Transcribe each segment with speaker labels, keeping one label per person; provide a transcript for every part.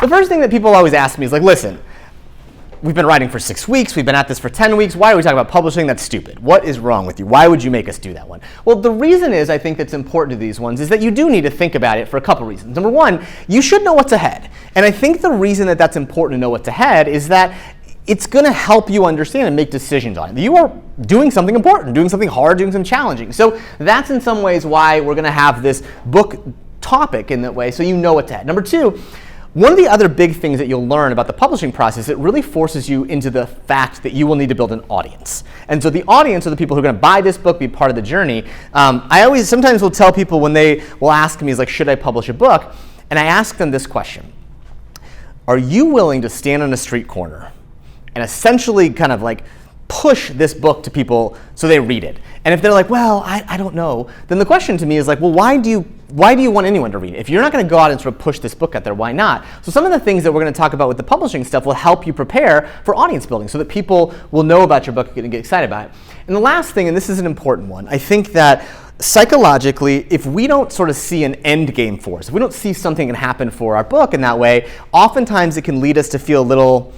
Speaker 1: the first thing that people always ask me is like, listen, we've been writing for 6 weeks, we've been at this for 10 weeks, why are we talking about publishing? That's stupid. What is wrong with you? Why would you make us do that one? Well, the reason is, I think that's important to these ones, is that you do need to think about it for a couple reasons. Number one, you should know what's ahead. And I think the reason that that's important to know what's ahead is that it's going to help you understand and make decisions on it. You are doing something important, doing something hard, doing something challenging. So that's in some ways why we're going to have this book topic in that way, so you know what's ahead. Number two, one of the other big things that you'll learn about the publishing process, it really forces you into the fact that you will need to build an audience. And so the audience are the people who are going to buy this book, be part of the journey. I sometimes will tell people when they will ask me, is like, should I publish a book? And I ask them this question: are you willing to stand on a street corner and essentially kind of like push this book to people so they read it? And if they're like, well, I don't know, then the question to me is like, well, why do you want anyone to read it? If you're not going to go out and sort of push this book out there, why not? So some of the things that we're going to talk about with the publishing stuff will help you prepare for audience building so that people will know about your book and get excited about it. And the last thing, and this is an important one, I think that psychologically, if we don't sort of see an end game for us, if we don't see something can happen for our book in that way, oftentimes it can lead us to feel a little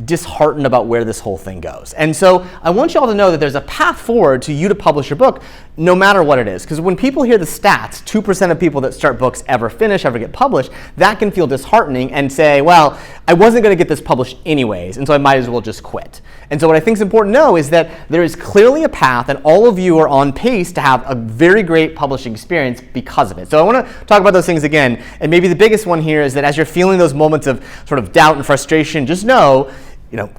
Speaker 1: disheartened about where this whole thing goes. And so I want you all to know that there's a path forward to you to publish your book no matter what it is. Because when people hear the stats, 2% of people that start books ever finish, ever get published, that can feel disheartening and say, well, I wasn't going to get this published anyways, and so I might as well just quit. And so what I think is important to know is that there is clearly a path, and all of you are on pace to have a very great publishing experience because of it. So I want to talk about those things again, and maybe the biggest one here is that as you're feeling those moments of sort of doubt and frustration, just know,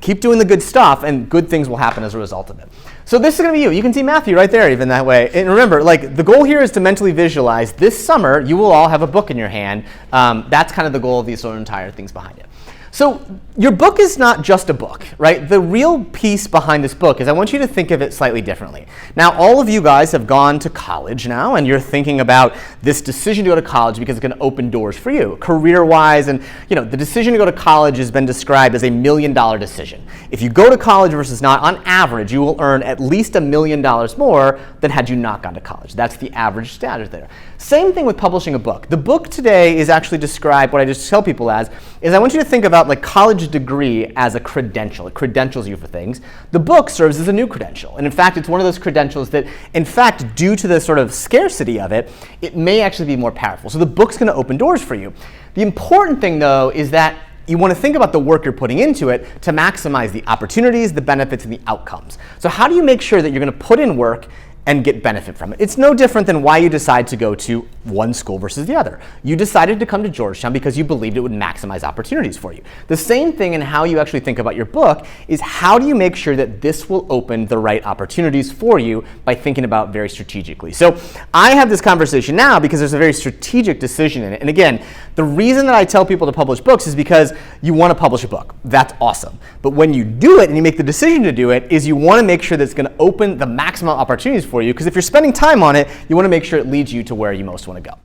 Speaker 1: keep doing the good stuff, and good things will happen as a result of it. So this is going to be you. You can see Matthew right there, even that way. And remember, like, the goal here is to mentally visualize this summer you will all have a book in your hand. That's kind of the goal of these sort of entire things behind it. So your book is not just a book, right? The real piece behind this book is I want you to think of it slightly differently. Now, all of you guys have gone to college now, and you're thinking about this decision to go to college because it's going to open doors for you, career-wise. And the decision to go to college has been described as $1 million decision. If you go to college versus not, on average, you will earn at least $1 million more than had you not gone to college. That's the average status there. Same thing with publishing a book. The book today is actually described, what I just tell people as, is I want you to think about like college degree as a credential. It credentials you for things. The book serves as a new credential. And in fact, it's one of those credentials that, in fact, due to the sort of scarcity of it, it may actually be more powerful. So the book's going to open doors for you. The important thing, though, is that you want to think about the work you're putting into it to maximize the opportunities, the benefits, and the outcomes. So how do you make sure that you're going to put in work and get benefit from it? It's no different than why you decide to go to one school versus the other. You decided to come to Georgetown because you believed it would maximize opportunities for you. The same thing in how you actually think about your book is how do you make sure that this will open the right opportunities for you by thinking about very strategically. So I have this conversation now because there's a very strategic decision in it. And again, the reason that I tell people to publish books is because you want to publish a book. That's awesome. But when you do it and you make the decision to do it, is you want to make sure that it's going to open the maximum opportunities for you, because if you're spending time on it, you want to make sure it leads you to where you most want to go.